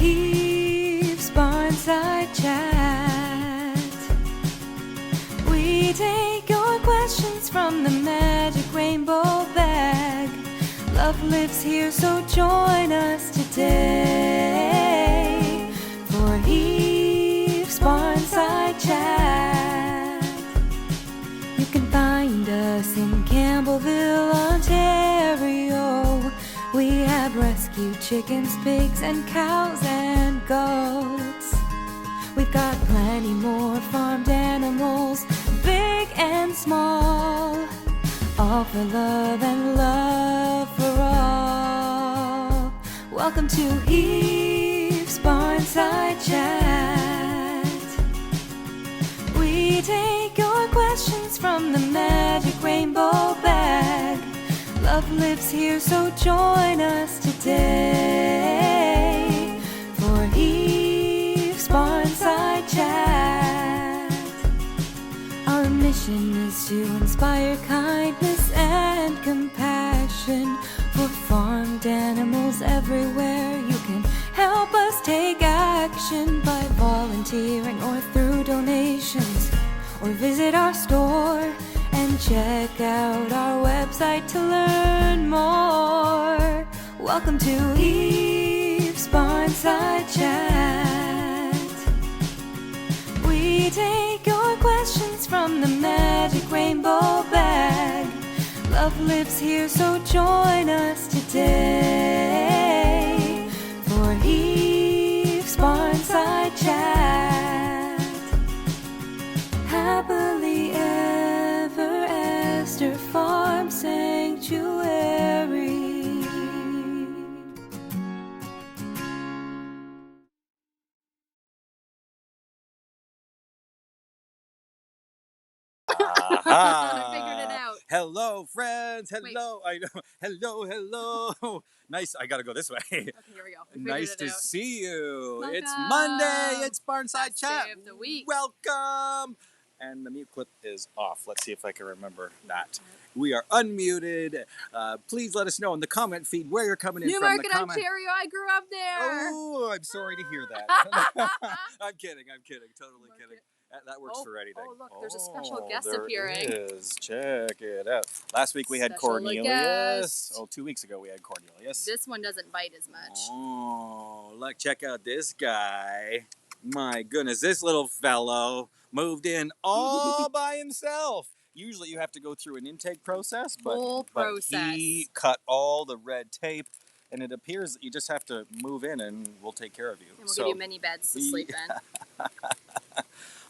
Heaves Barnside Chat. We take your questions from the magic rainbow bag. Love lives here, so join us today for Heaves Barnside Chat. You can find us in Campbellville, Ontario. We have rescued chickens, pigs, and cows and goats. We've got plenty more farmed animals, big and small, all for love and love for all. Welcome to Heaves Barnside Chat. We take your questions from the magic rainbow bag. Love lives here, so join us today for Heaves Barnside Chat. Our mission is to inspire kindness and compassion for farmed animals everywhere. You can help us take action by volunteering or through donations, or visit our store and check out our website to learn more. Welcome to Heaves Barnside Chat. We take your questions from the magic rainbow bag. Love lives here, so join us today for Heaves Barnside Chat. Happily ever after Farm Sanctuary. I figured it out. Hello, friends. Hello. I know. Hello. Nice. I gotta go this way. Okay, here we go. We Nice figured it to out. see you. Welcome. It's Monday. It's Barnside Best Chat. day of the week. Welcome. And the mute clip is off. Let's see if I can remember that. We are unmuted. Please let us know in the comment feed where you're coming in from. Newmarket, Ontario. I grew up there. Oh, I'm sorry to hear that. I'm kidding. Totally kidding. That works for anything. Oh, look, there's a special guest appearing. There is. Check it out. Last week we had Special Cornelius. guest. Oh, 2 weeks ago we had Cornelius. This one doesn't bite as much. Oh, look, check out this guy. My goodness, this little fellow moved in all by himself. Usually you have to go through an intake process, but he cut all the red tape, and it appears that you just have to move in and we'll take care of you. And we'll give you many beds to sleep in.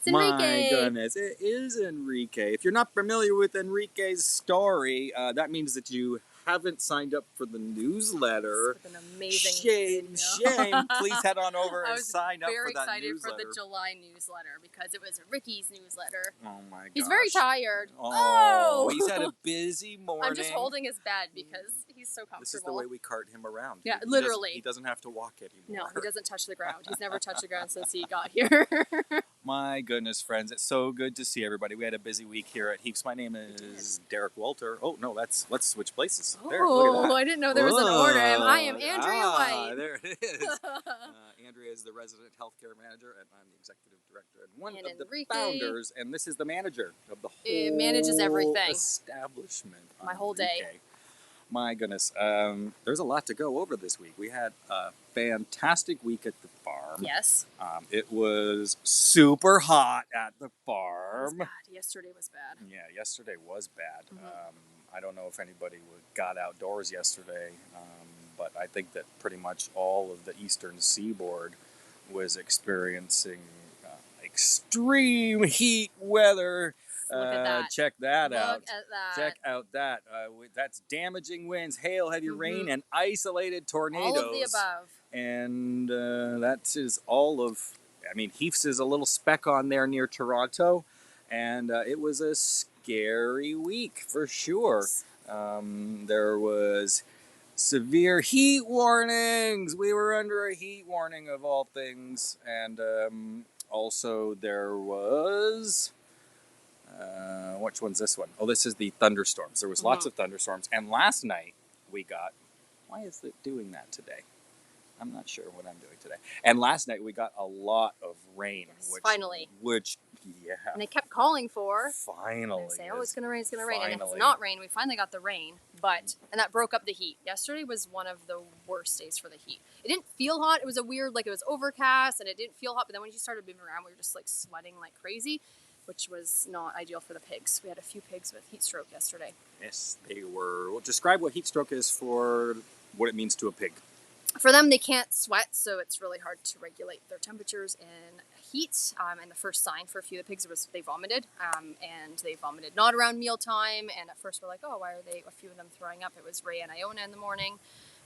It's My Enrique. goodness, it is Enrique. If you're not familiar with Enrique's story, that means that you haven't signed up for the newsletter. It's an amazing Shame. Please head on over and sign up for that newsletter. I was very excited for the July newsletter because it was Ricky's newsletter. Oh my gosh. He's very tired. Oh, he's had a busy morning. I'm just holding his bed because he's so comfortable. This is the way we cart him around. Yeah, literally. He doesn't have to walk anymore. No, he doesn't touch the ground. He's never touched the ground since he got here. My goodness, friends, it's so good to see everybody. We had a busy week here at Heaps. My name is Derek Walter. Oh, no, let's switch places. There, look at that. I didn't know there was an order. I am Andrea White. There it is. Andrea is the resident healthcare manager, and I'm the executive director and one of the founders. And this is the manager of the whole It manages everything. Establishment. My whole day. My goodness, there's a lot to go over this week. We had a fantastic week at the farm. Yes. It was super hot at the farm. It was bad. Yesterday was bad. Yeah, yesterday was bad. Mm-hmm. I don't know if anybody got outdoors yesterday, but I think that pretty much all of the eastern seaboard was experiencing extreme heat weather. Look at that. Check that out. Look at that. Check out that. That's damaging winds, hail, heavy rain, and isolated tornadoes. All of the above. And that is all of, I mean, Heaths is a little speck on there near Toronto. And it was a scary week for sure. There was severe heat warnings. We were under a heat warning of all things. And also there was... which one's this one? Oh, this is the thunderstorms. There was lots of thunderstorms. And last night we got... Why is it doing that today? I'm not sure what I'm doing today. And last night we got a lot of rain. Yes, finally. Yeah. And they kept calling for. Finally. And say, oh, it's going to rain, it's going to rain. And it has Finally. not rained. We finally got the rain. And that broke up the heat. Yesterday was one of the worst days for the heat. It didn't feel hot. It was a weird, like it was overcast and it didn't feel hot. But then when you started moving around, we were just like sweating like crazy, which was not ideal for the pigs. We had a few pigs with heat stroke yesterday. Yes, they were. Well, describe what heat stroke is for what it means to a pig. For them, they can't sweat, so it's really hard to regulate their temperatures in heat. And the first sign for a few of the pigs was they vomited, and they vomited not around mealtime. And at first we're like, oh, why are a few of them throwing up? It was Ray and Iona in the morning,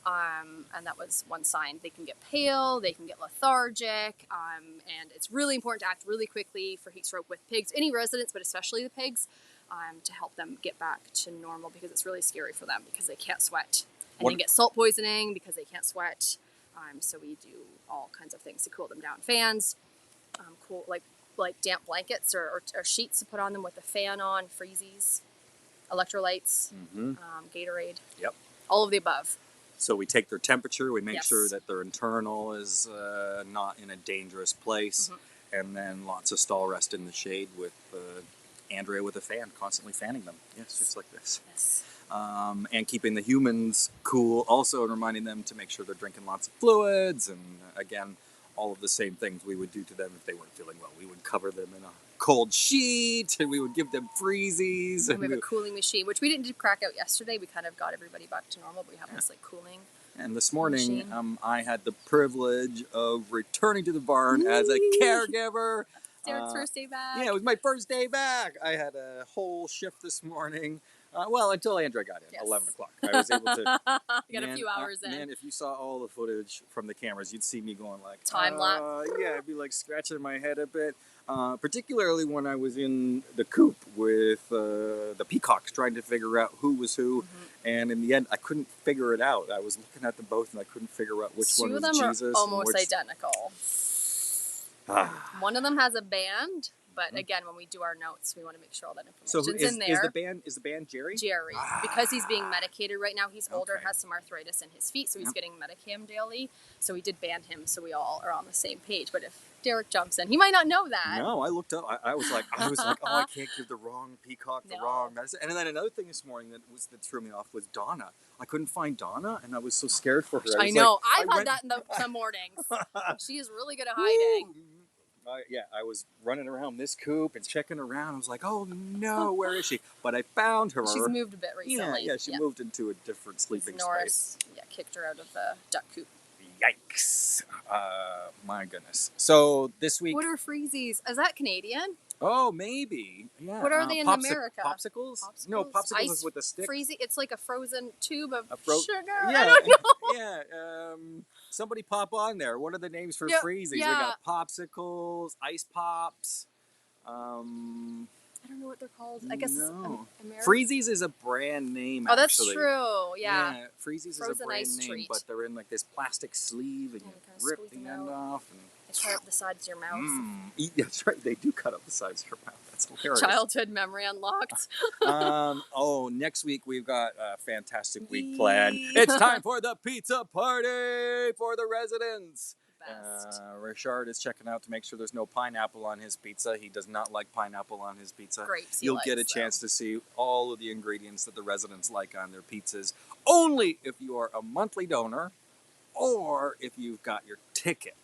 and that was one sign. They can get pale, they can get lethargic, and it's really important to act really quickly for heat stroke with pigs, any residents, but especially the pigs, to help them get back to normal because it's really scary for them because they can't sweat. And they get salt poisoning because they can't sweat. So we do all kinds of things to cool them down. Fans, cool like damp blankets or sheets to put on them with a fan on, freezies, electrolytes, Gatorade. Yep. All of the above. So we take their temperature, we make Yes. sure that their internal is not in a dangerous place, and then lots of stall rest in the shade with Andrea with a fan, constantly fanning them. Yes, just like this. Yes. And keeping the humans cool, also reminding them to make sure they're drinking lots of fluids, and again, all of the same things we would do to them if they weren't feeling well. We would cover them in a cold sheet, and we would give them freezies. And we have a cooling machine, which we didn't do crack out yesterday. We kind of got everybody back to normal, but we have this like cooling. And this morning, machine. I had the privilege of returning to the barn as a caregiver. Derek's first day back. Yeah, it was my first day back. I had a whole shift this morning. Well, until Andrea got in, Yes. 11 o'clock. I was able to... You got a few hours in. Man, if you saw all the footage from the cameras, you'd see me going like... Time lapse. Yeah, I'd be like scratching my head a bit. Particularly when I was in the coop with the peacocks trying to figure out who was who. And in the end, I couldn't figure it out. I was looking at them both and I couldn't figure out which one was Two of them Jesus. are almost identical. One of them has a band, but again, when we do our notes, we want to make sure all that information's in there. Is the band Jerry? Jerry, because he's being medicated right now. He's older, Okay. has some arthritis in his feet, so he's getting Medicam daily. So we did band him, so we all are on the same page. But if Derek jumps in, he might not know that. No, I looked up. I was like, oh, I can't give the wrong peacock the wrong medicine. And then another thing this morning that threw me off was Donna. I couldn't find Donna, and I was so scared for her. I know. I've had that in some mornings. She is really good at hiding. I was running around this coop and checking around. I was like, oh no, where is she? But I found her. She's moved a bit recently. Yeah, she moved into a different sleeping Norris, space. yeah, kicked her out of the duck coop. Yikes. My goodness. So this week... What are freezies? Is that Canadian? Oh, maybe. Yeah. What are they in America? Popsicles? No, popsicles is with a stick. Freezy. It's like a frozen tube of sugar. Yeah, I don't know. Yeah. Somebody pop on there. What are the names for freezies? Yeah. We got popsicles, ice pops. I don't know what they're called. I guess no. American. Freezies is a brand name. Oh, that's actually. true. Yeah. Freezies Frozen is a brand ice name, treat. but they're in like this plastic sleeve, and Yeah, you kinda rip squeeze the them end out. off. And They cut up the sides of your mouth. That's right. They do cut up the sides of your mouth. That's hilarious. Childhood memory unlocked. Next week we've got a fantastic week planned. It's time for the pizza party for the residents. Best. Richard is checking out to make sure there's no pineapple on his pizza. He does not like pineapple on his pizza. Grapes he You'll get a likes, chance to see all of the ingredients that the residents like on their pizzas, only if you are a monthly donor or if you've got your ticket.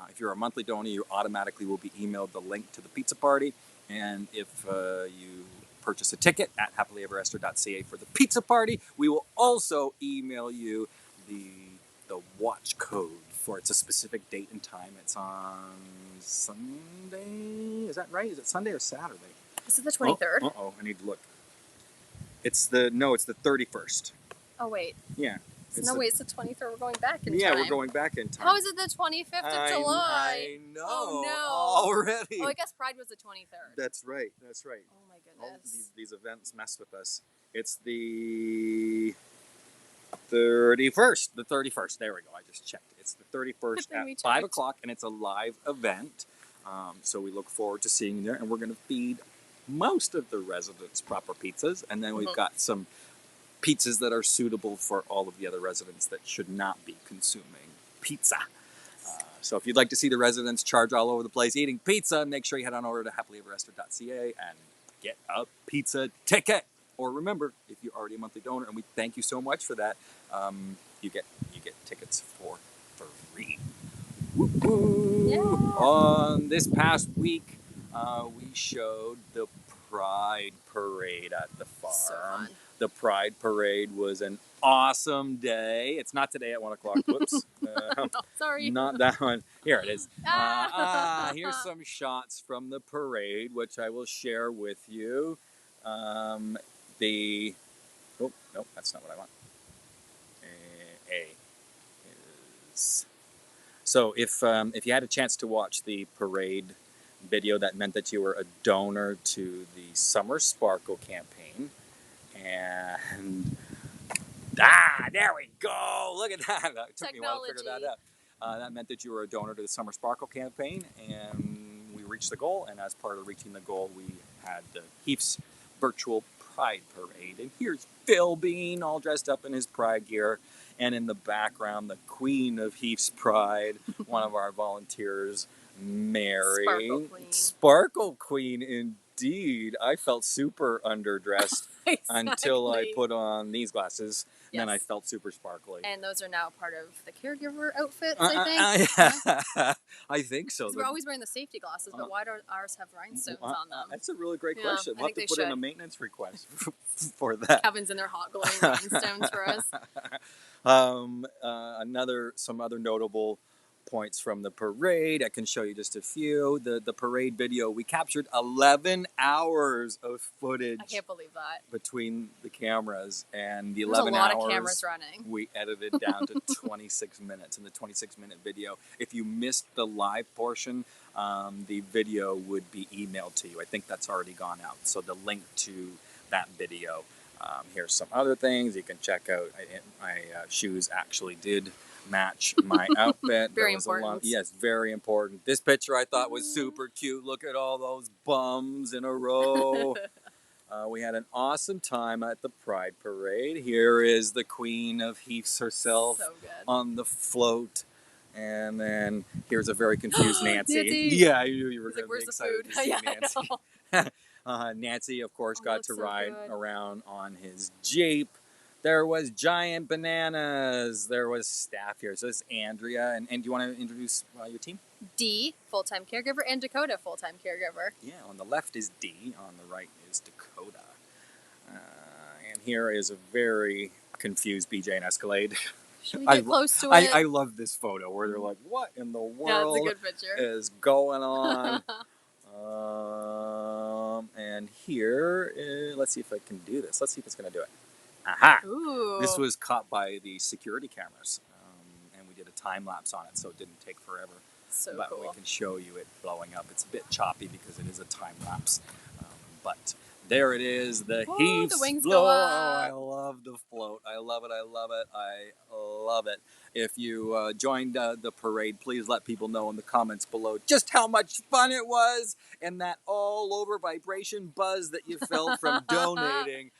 If you're a monthly donor, you automatically will be emailed the link to the pizza party. And if you purchase a ticket at happilyeverester.ca for the pizza party, we will also email you the watch code for it's a specific date and time. It's on Sunday. Is that right? Is it Sunday or Saturday? This is the 23rd. Uh-oh, I need to look. It's the 31st. Oh, wait. Yeah. It's the 23rd. We're going back in time. Yeah, we're going back in time. How is it the 25th of July? I know. Oh, no. Already. Oh, I guess Pride was the 23rd. That's right. Oh, my All goodness. these events mess with us. It's the 31st. The 31st. There we go. I just checked. It's the 31st We at 5 checked. o'clock, and it's a live event. So we look forward to seeing you there, and we're going to feed most of the residents proper pizzas, and then we've got some pizzas that are suitable for all of the other residents that should not be consuming pizza. So if you'd like to see the residents charge all over the place eating pizza, make sure you head on over to happilyeverafter.ca and get a pizza ticket. Or remember, if you're already a monthly donor, and we thank you so much for that, you get tickets for free. Woo-hoo. Yeah. On this past week, we showed the Pride Parade at the farm. So fun. The Pride Parade was an awesome day. It's not today at 1 o'clock. Whoops. No, sorry. Not that one. Here it is. Ah. Here's some shots from the parade, which I will share with you. Oh, no, that's not what I want. A is... So if you had a chance to watch the parade video, that meant that you were a donor to the Summer Sparkle campaign. And there we go. Look at that. It took me a while to figure that out. That meant that you were a donor to the Summer Sparkle campaign, and we reached the goal. And as part of reaching the goal, we had the Heath's virtual Pride Parade. And here's Phil Bean, all dressed up in his Pride gear. And in the background, the Queen of Heath's Pride, one of our volunteers, Mary. Sparkle Queen. Sparkle Queen, indeed. I felt super underdressed until I put on these glasses. Yes. Then I felt super sparkly. And those are now part of the caregiver outfits, I think. I think so. We're always wearing the safety glasses, but why don't ours have rhinestones on them? That's a really great question. We'll have to put in a maintenance request for that. Kevin's in there hot glowing rhinestones for us. Some other notable points from the parade. I can show you just a few. The parade video, we captured 11 hours of footage. I can't believe that. Between the cameras, and the There's 11 a lot hours of cameras running. we edited down to 26 minutes. In the 26-minute video, if you missed the live portion, the video would be emailed to you. I think that's already gone out. So the link to that video. Here's some other things you can check out. My shoes actually did match my outfit. Very important. Yes, very important. This picture I thought was super cute. Look at all those bums in a row. We had an awesome time at the Pride Parade. Here is the Queen of Heaths herself on the float. And then here's a very confused Nancy. Yeah, you were going to be excited to see Nancy. Nancy, of course, got to ride around on his Jeep. There was giant bananas. There was staff here. So this is Andrea. And do you want to introduce your team? D, full-time caregiver, and Dakota, full-time caregiver. Yeah, on the left is D. On the right is Dakota. And here is a very confused BJ and Escalade. Should we get close to it? I love this photo where they're like, what in the world it's a good picture. is going on? And here, let's see if I can do this. Let's see if it's going to do it. Aha! Ooh. This was caught by the security cameras, and we did a time lapse on it, so it didn't take forever. So but cool. we can show you it blowing up. It's a bit choppy because it is a time lapse, but there it is. The Heaths. The wings blow. go up. Oh, I love the float. I love it. I love it. I love it. If you joined the parade, please let people know in the comments below just how much fun it was and that all-over vibration buzz that you felt from donating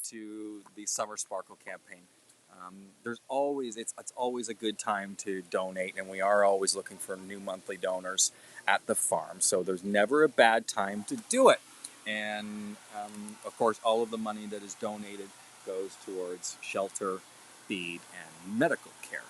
to the Summer Sparkle campaign. It's always a good time to donate, and we are always looking for new monthly donors at the farm. So there's never a bad time to do it. And of course, all of the money that is donated goes towards shelter, feed, and medical care.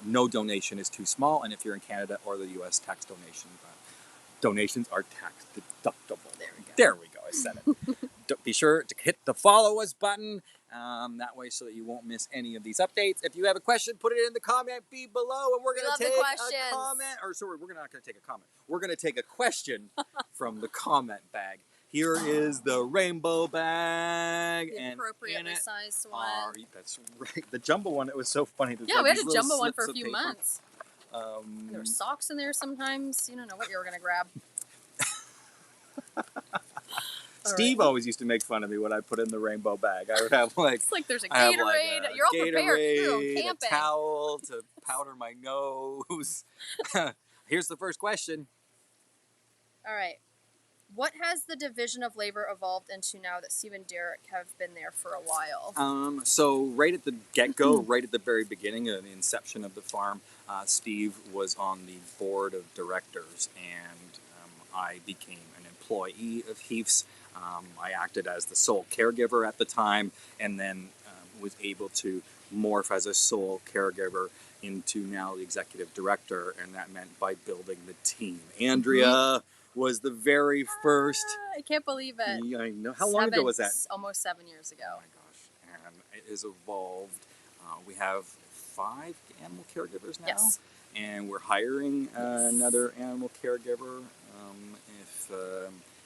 No donation is too small. And if you're in Canada or the U.S., tax donations are tax deductible. There we go. I said it. Be sure to hit the follow us button. That way so that you won't miss any of these updates. If you have a question, put it in the comment below, and we're going to take a comment. We're not going to take a comment. We're going to take a question from the comment bag. Here is the rainbow bag. The appropriately sized one. That's right. The jumbo one, it was so funny. Yeah, we had a jumbo one for a few months. There were socks in there sometimes. You don't know what you were going to grab. Steve always used to make fun of me when I put in the rainbow bag. I would have it's like there's a Gatorade. You're all prepared. You're on camping. A towel to powder my nose. Here's the first question. All right. What has the division of labor evolved into now that Steve and Derek have been there for a while? So right at the get-go, right at the very beginning of the inception of the farm, Steve was on the board of directors, and I became an employee of Heath's. I acted as the sole caregiver at the time, and then was able to morph as a sole caregiver into now the executive director, and that meant by building the team. Andrea was the very first. I can't believe it. Yeah, I know. How long ago was that? Almost 7 years ago. Oh my gosh. And it has evolved. We have 5 animal caregivers now. Yes. And we're hiring another animal caregiver.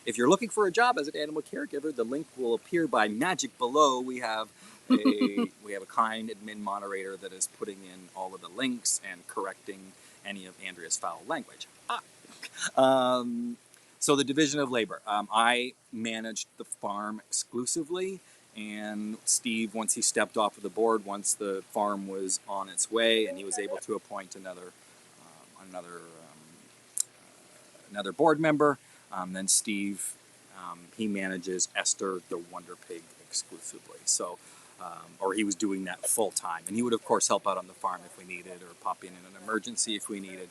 If you're looking for a job as an animal caregiver, the link will appear by magic below. We have a kind admin moderator that is putting in all of the links and correcting any of Andrea's foul language. So the division of labor. I managed the farm exclusively, and Steve, once he stepped off of the board, once the farm was on its way, and he was able to appoint another board member, then Steve, he manages Esther, the Wonder Pig, exclusively. So, or he was doing that full time, and he would of course help out on the farm if we needed, or pop in an emergency if we needed.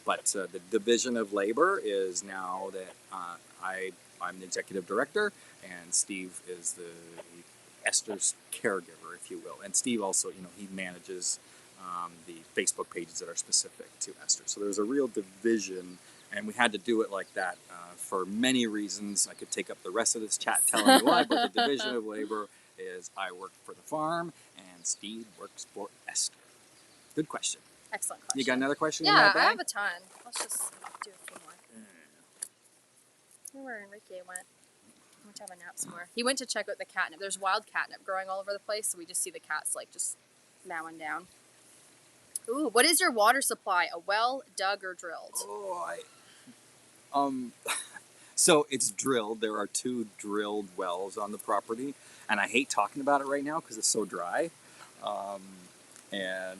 But the division of labor is now that I'm the executive director, and Steve is Esther's caregiver, if you will. And Steve also, he manages the Facebook pages that are specific to Esther. So there's a real division, and we had to do it like that for many reasons. I could take up the rest of this chat telling you why, but the division of labor is I work for the farm, and Steve works for Esther. Good question. Excellent question. You got another question in Yeah, that bag? I have a ton. Let's just do a few more. I wonder where Enrique went. I went to have a nap somewhere. He went to check out the catnip. There's wild catnip growing all over the place, so we just see the cats just mowing down. Ooh, what is your water supply? A well, dug, or drilled? So it's drilled. There are 2 drilled wells on the property, and I hate talking about it right now because it's so dry. And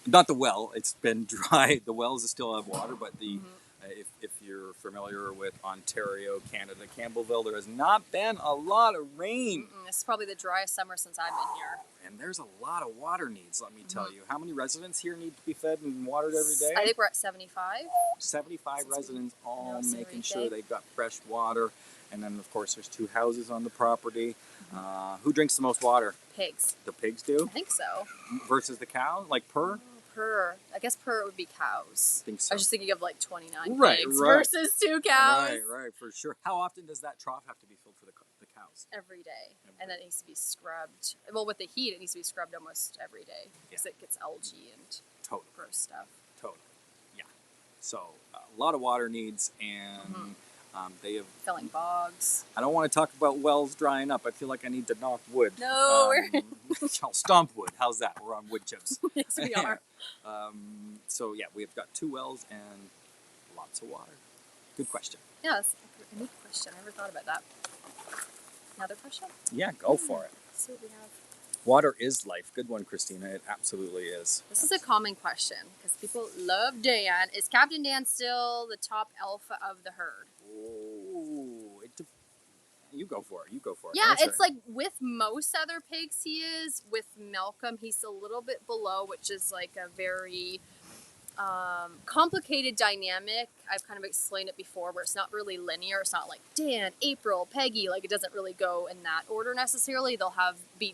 not the well, it's been dry. The wells still have water, but if you're familiar with Ontario, Canada, Campbellville, there has not been a lot of rain. This is probably the driest summer since I've been here. And there's a lot of water needs, let me tell you. How many residents here need to be fed and watered every day? I think we're at 75. 75 residents, all making Enrique. sure they've got fresh water. And then, of course, there's 2 houses on the property. Who drinks the most water? Pigs. The pigs do? I think so. Versus the cow? Like per? I guess per would be cows. I think so. I was just thinking of 29 Right, pigs right. versus 2 cows. Right, for sure. How often does that trough have to be filled for the cows? Every day. And then it needs to be scrubbed. Well, with the heat, it needs to be scrubbed almost every day because it gets algae and gross stuff. Totally. Yeah. So a lot of water needs, and they have... Filling bogs. I don't want to talk about wells drying up. I feel like I need to knock wood. No, I'll stomp wood. How's that? We're on wood chips. Yes, we are. So yeah, we've got 2 wells and lots of water. Good question. Yeah, that's a neat question. I never thought about that. Another question? Yeah, go for it. Let's see what we have. Water is life. Good one, Christina. It absolutely is. This is a common question because people love Dan. Is Captain Dan still the top alpha of the herd? Oh, you go for it. Yeah, it's like with most other pigs he is. With Malcolm, he's a little bit below, which is like a very complicated dynamic. I've kind of explained it before where it's not really linear. It's not like Dan, April, Peggy. Like it doesn't really go in that order necessarily. They'll have be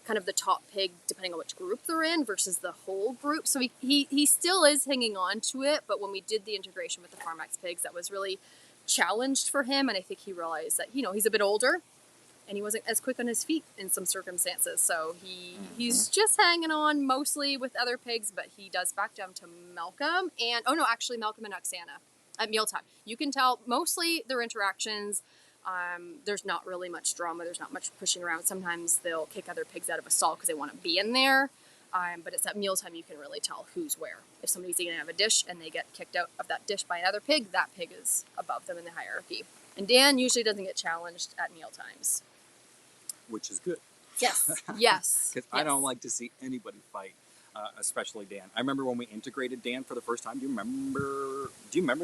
kind of the top pig depending on which group they're in versus the whole group. So he still is hanging on to it. But when we did the integration with the Farmax pigs, that was really challenged for him. And I think he realized that, he's a bit older and he wasn't as quick on his feet in some circumstances. So he's just hanging on mostly with other pigs, but he does back down to Malcolm and, Malcolm and Oksana at mealtime. You can tell mostly their interactions. There's not really much drama. There's not much pushing around. Sometimes they'll kick other pigs out of a stall because they want to be in there. But it's at mealtime you can really tell who's where. If somebody's eating out of a dish and they get kicked out of that dish by another pig, that pig is above them in the hierarchy. And Dan usually doesn't get challenged at mealtimes. Which is good. Yes. Yes. Because I don't like to see anybody fight. especially Dan. I remember when we integrated Dan for the first time. Do you remember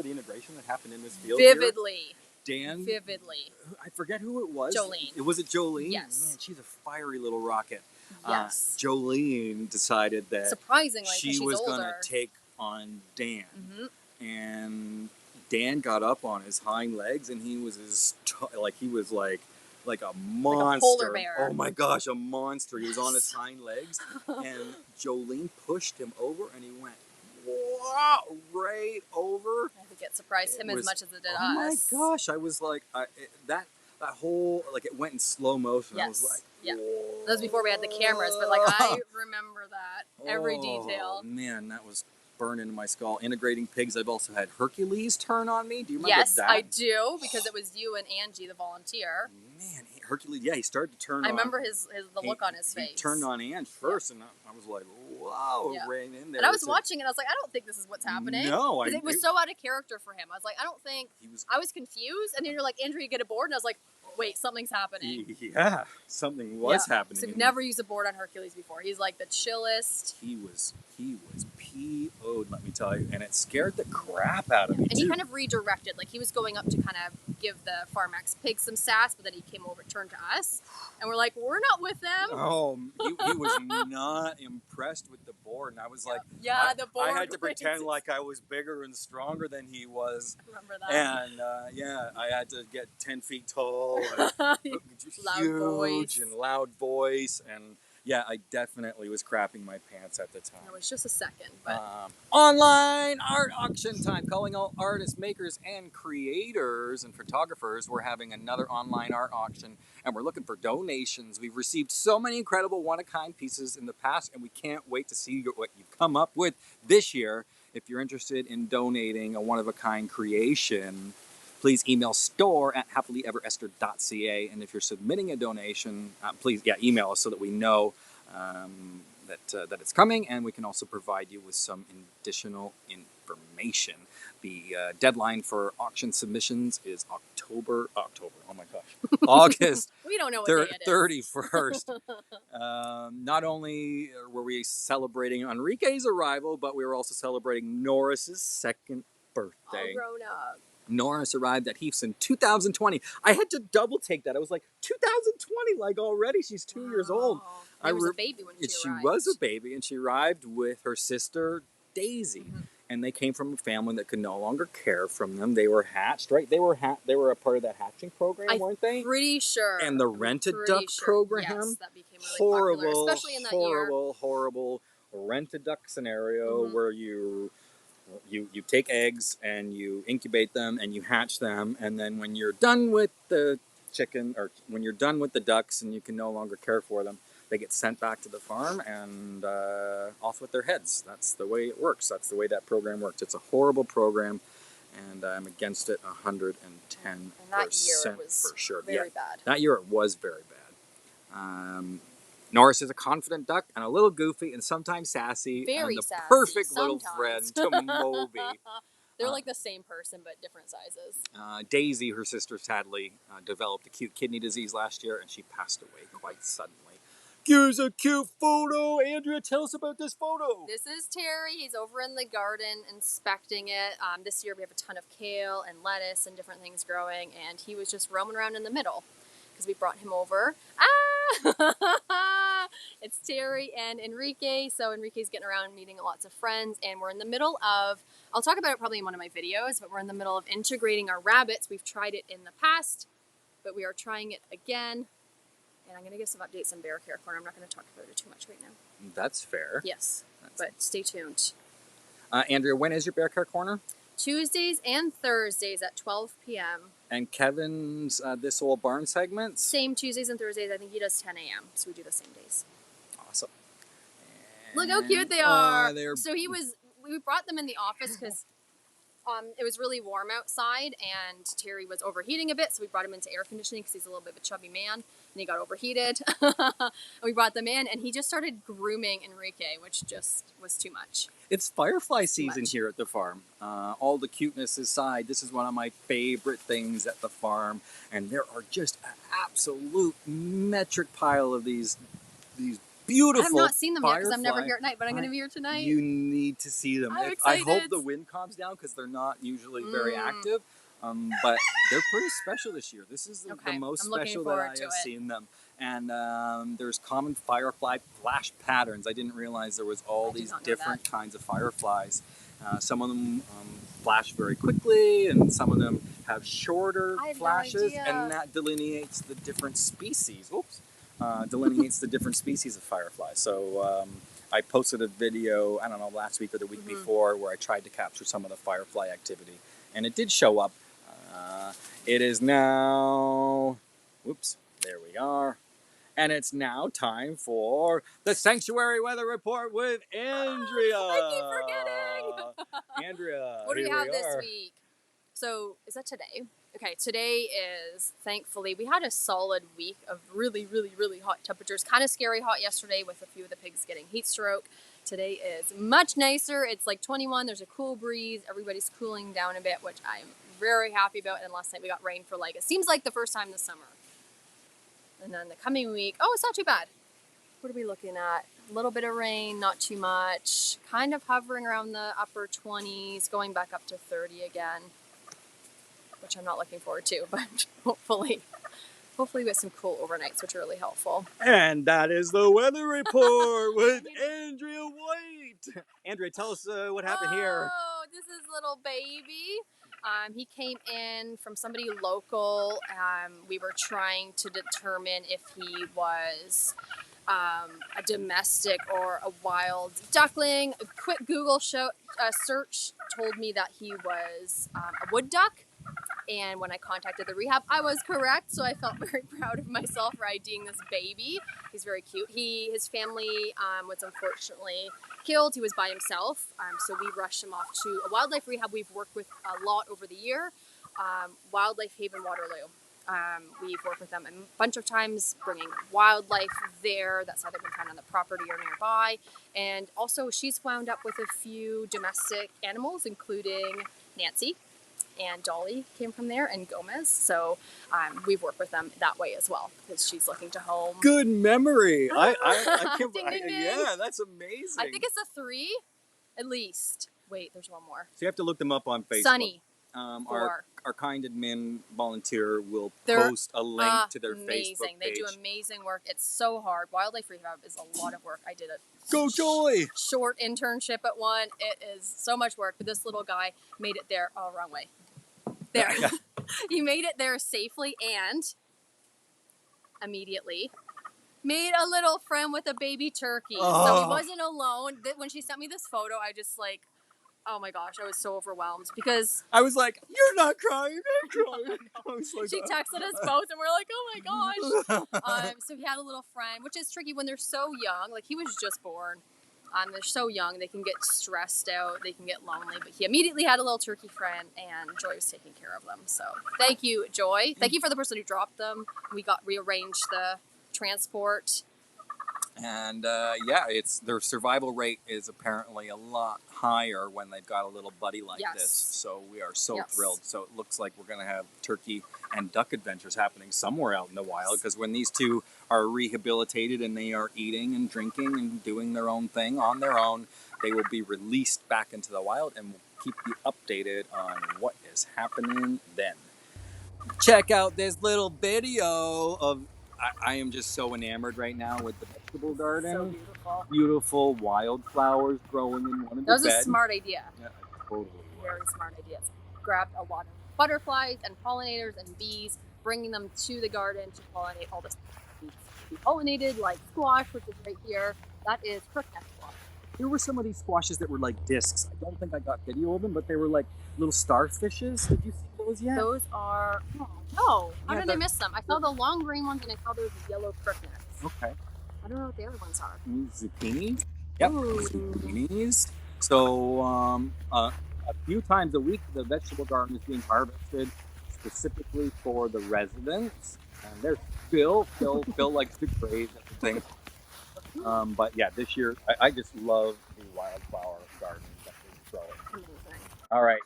the integration that happened in this field here? Vividly. Dan? Vividly. I forget who it was. Jolene. Was it Jolene? Yes. Man, she's a fiery little rocket. Yes. Jolene decided that Surprisingly, 'cause she she's was going to older. take on Dan. Mm-hmm. And Dan got up on his hind legs, and he was like a monster. Like a polar bear. Oh my gosh, a monster. He was on his hind legs, and Jolene pushed him over, and he went wow, right over. I think it surprised him as much as it did us. Oh my gosh, I was like, that whole, like, it went in slow motion. Yes. I was like, yeah. That was before we had the cameras, but like I remember that every detail. Oh man, that was burned into my skull. Integrating pigs. I've also had Hercules turn on me. Do you remember yes, that? I do, because it was you and Angie, the volunteer. Man, Hercules, yeah, he started to turn on. I remember the look on his face. He turned on Ange first, and I was like, wow, right in there. And I was watching it, I was like, I don't think this is what's happening. No, because it was so out of character for him. I was like, I don't think, I was confused, and then you're like, Andrew, you get a board, and I was like, wait, something's happening. Yeah, something was happening. So we've never used a board on Hercules before. He's like the chillest. He was PO'd, let me tell you, and it scared the crap out of me, and he kind of redirected. Like, he was going up to kind of give the Farmax pig some sass, but then he came over, turned to us, and we're like, we're not with them. Oh, he was not impressed with the board, and I was like, the board. I had to pretend like I was bigger and stronger than he was. I remember that. And I had to get 10 feet tall, loud huge voice. and loud voice, and yeah, I definitely was crapping my pants at the time. It was just a second, but online art auction time. Calling all artists, makers, and creators and photographers. We're having another online art auction, and we're looking for donations. We've received so many incredible one-of-kind pieces in the past, and we can't wait to see what you've come up with this year. If you're interested in donating a one-of-a-kind creation, please email store@happilyeverester.ca. And if you're submitting a donation, please email us so that we know that it's coming, and we can also provide you with some additional information. The deadline for auction submissions is October. Oh my gosh, August. We don't know what day it is. 31st. Not only were we celebrating Enrique's arrival, but we were also celebrating Norris's second birthday. All grown up. Norris arrived at Heath's in 2020. I had to double take that. I was like, 2020, like already she's 2 years old. I was a baby when she arrived. She was a baby, and she arrived with her sister, Daisy. Mm-hmm. And they came from a family that could no longer care from them. They were hatched, right? They were a part of that hatching program, weren't they? I'm pretty sure. And the Rent-A-Duck program. Yes, that became really popular, especially in that year. Horrible Rent-A-Duck scenario where you take eggs and you incubate them and you hatch them, and then when you're done with the chicken, or when you're done with the ducks and you can no longer care for them, they get sent back to the farm and off with their heads. That's the way it works. That's the way that program works. It's a horrible program, and I'm against it 110%. And that year it was for sure. Very bad. That year it was very bad. Norris is a confident duck and a little goofy and sometimes sassy. Very and the sassy, perfect sometimes. little friend to Moby. They're like the same person, but different sizes. Daisy, her sister, sadly developed acute kidney disease last year, and she passed away quite suddenly. Here's a cute photo. Andrea, tell us about this photo. This is Terry. He's over in the garden inspecting it. This year we have a ton of kale and lettuce and different things growing, and he was just roaming around in the middle because we brought him over. It's Terry and Enrique. So Enrique's getting around meeting lots of friends, and we're in the middle of, I'll talk about it probably in one of my videos, but we're in the middle of integrating our rabbits. We've tried it in the past, but we are trying it again. And I'm going to give some updates on Bear Care Corner. I'm not going to talk about it too much right now. That's fair. Yes, but stay tuned. Andrea, when is your Bear Care Corner? Tuesdays and Thursdays at 12 p.m. And Kevin's This Old Barn segments? Same Tuesdays and Thursdays. I think he does 10 a.m. So we do the same days. Awesome. Look how cute they are. So we brought them in the office because it was really warm outside and Terry was overheating a bit. So we brought him into air conditioning because he's a little bit of a chubby man. And he got overheated. We brought them in, and he just started grooming Enrique, which just was too much. It's firefly season here at the farm. All the cuteness aside, this is one of my favorite things at the farm, and there are just an absolute metric pile of these beautiful. I have not seen them yet because I'm never firefly. here at night, but I'm going to be here tonight. You need to see them. I'm I hope excited. the wind calms down because they're not usually very active. But they're pretty special this year. This is the most special that I have seen them. And there's common firefly flash patterns. I didn't realize there was all these different kinds of fireflies. Some of them flash very quickly, and some of them have shorter flashes, and that delineates the different species. Delineates the different species of fireflies. So I posted a video, I don't know, last week or the week before, where I tried to capture some of the firefly activity, and it did show up. It is now, there we are. And it's now time for the Sanctuary Weather Report with Andrea. I keep forgetting. Andrea, what do we have this week? So, is that today? Okay, today is, thankfully, we had a solid week of really, really, really hot temperatures. Kind of scary hot yesterday with a few of the pigs getting heat stroke. Today is much nicer. It's like 21. There's a cool breeze. Everybody's cooling down a bit, which I'm very happy about. And last night we got rain for it seems like the first time this summer. And then the coming week, it's not too bad. What are we looking at? A little bit of rain, not too much. Kind of hovering around the upper 20s, going back up to 30 again, which I'm not looking forward to, but hopefully we get some cool overnights, which are really helpful. And that is the weather report with Andrea White. Andrea, tell us what happened here. Oh, this is little baby. He came in from somebody local. We were trying to determine if he was a domestic or a wild duckling. A quick Google search told me that he was a wood duck. And when I contacted the rehab, I was correct. So I felt very proud of myself for IDing this baby. He's very cute. His family was unfortunately killed. He was by himself. So we rushed him off to a wildlife rehab we've worked with a lot over the year. Wildlife Haven Waterloo. We've worked with them a bunch of times, bringing wildlife there that's either been found on the property or nearby. And also she's wound up with a few domestic animals, including Nancy. And Dolly came from there, and Gomez. So we've worked with them that way as well, because she's looking to home. Good memory. I can't. Ding, ding, ding. Yeah, that's amazing. I think it's a 3, at least. Wait, there's one more. So you have to look them up on Facebook. Sunny. Our kind admin volunteer will post a link to their Facebook page. They do amazing work. It's so hard. Wildlife rehab is a lot of work. I did a short internship at one. It is so much work, but this little guy made it there. Oh, wrong way. There. He made it there safely and immediately made a little friend with a baby turkey. So he wasn't alone. When she sent me this photo, I just oh my gosh, I was so overwhelmed because I was like, "You're not crying, I'm crying." I was like, she texted us both, and we're like, "Oh my gosh!" So he had a little friend, which is tricky when they're so young. Like he was just born. They're so young, they can get stressed out, they can get lonely. But he immediately had a little turkey friend, and Joy was taking care of them. So thank you, Joy. Thank you for the person who dropped them. We got rearranged the transport. And their survival rate is apparently a lot higher when they've got a little buddy like this. So we are so thrilled. So it looks like we're going to have turkey and duck adventures happening somewhere out in the wild, because when these two are rehabilitated and they are eating and drinking and doing their own thing on their own, they will be released back into the wild, and we'll keep you updated on what is happening then. Check out this little video of I am just so enamored right now with the vegetable garden. So beautiful. Beautiful wildflowers growing in one of the beds. That was a smart idea. Yeah, totally. Very smart idea. Grabbed a lot of butterflies and pollinators and bees, bringing them to the garden to pollinate all the seeds. We pollinated like squash, which is right here. That is crookneck squash. There were some of these squashes that were like discs. I don't think I got video of them, but they were like little starfishes. Did you see those yet? Those are... No. How did I miss them? I saw the long green ones, and I saw those yellow crooknecks. Okay. I don't know what the other ones are. Zucchini? Yep, zucchinis. So a few times a week, the vegetable garden is being harvested specifically for the residents. And there's Phil likes to graze everything. But yeah, this year, I just love the wildflower gardens that we grow. Amazing. All right.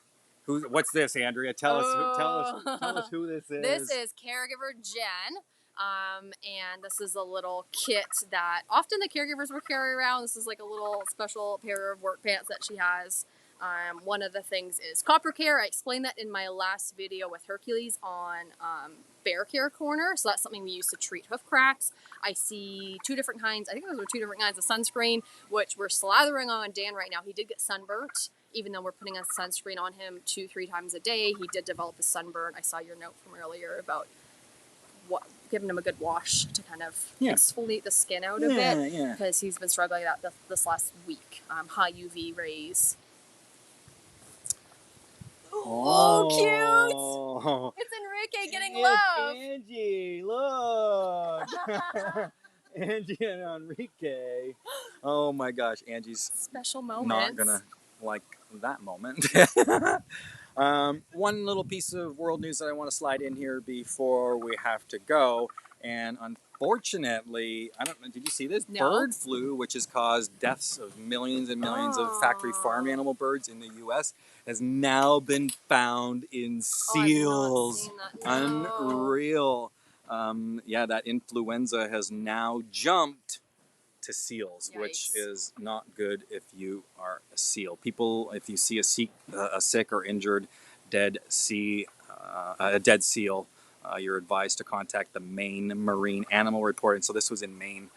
What's this, Andrea? Tell us who this is. This is caregiver Jen. And this is a little kit that often the caregivers will carry around. This is like a little special pair of work pants that she has. One of the things is copper care. I explained that in my last video with Hercules on Bear Care Corner. So that's something we use to treat hoof cracks. I see two different kinds. I think those are two different kinds of sunscreen, which we're slathering on Dan right now. He did get sunburnt. Even though we're putting a sunscreen on him 2-3 times a day, he did develop a sunburn. I saw your note from earlier about giving him a good wash to kind of exfoliate the skin out a bit, because he's been struggling with that this last week. High UV rays. Oh, cute! It's Enrique getting love. Angie, look. Angie and Enrique. Oh my gosh, Angie's Special moments. not gonna like that moment. One little piece of world news that I want to slide in here before we have to go, and unfortunately, I don't know, did you see this? No. Bird flu, which has caused deaths of millions and millions of factory farm animal birds in the U.S., has now been found in seals. Oh, I've not seen that. No. Unreal. That influenza has now jumped to seals, Yikes. which is not good if you are a seal. People, if you see a sick or injured dead seal, you're advised to contact the Maine Marine Animal Report. And so this was in Maine.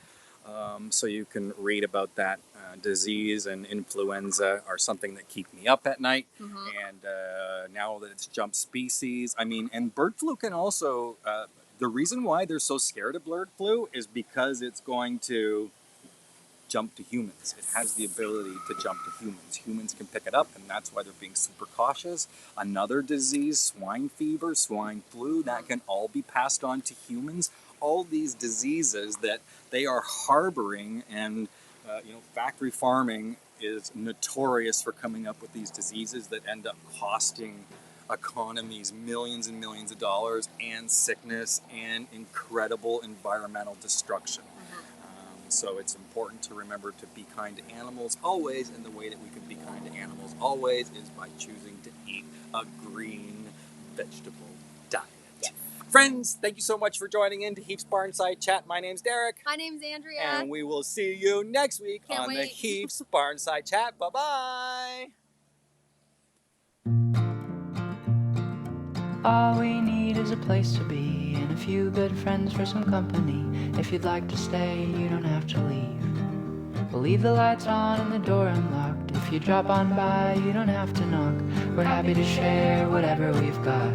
So you can read about that. Disease and influenza are something that keep me up at night. Mm-hmm. And now that it's jumped species, and bird flu can also, the reason why they're so scared of bird flu is because it's going to jump to humans. It has the ability to jump to humans. Humans can pick it up, and that's why they're being super cautious. Another disease, swine fever, swine flu, that can all be passed on to humans. All these diseases that they are harboring, and factory farming is notorious for coming up with these diseases that end up costing economies millions and millions of dollars, and sickness and incredible environmental destruction. So it's important to remember to be kind to animals always, and the way that we can be kind to animals always is by choosing to eat a green vegetable diet. Yes. Friends, thank you so much for joining in to Heaps Barnside Chat. My name's Derek. My name's Andrea. And we will see you next week Can't on the wait. Heaps Barnside Chat. Bye-bye. All we need is a place to be and a few good friends for some company. If you'd like to stay, you don't have to leave. We'll leave the lights on and the door unlocked. If you drop on by, you don't have to knock. We're happy to share whatever we've got.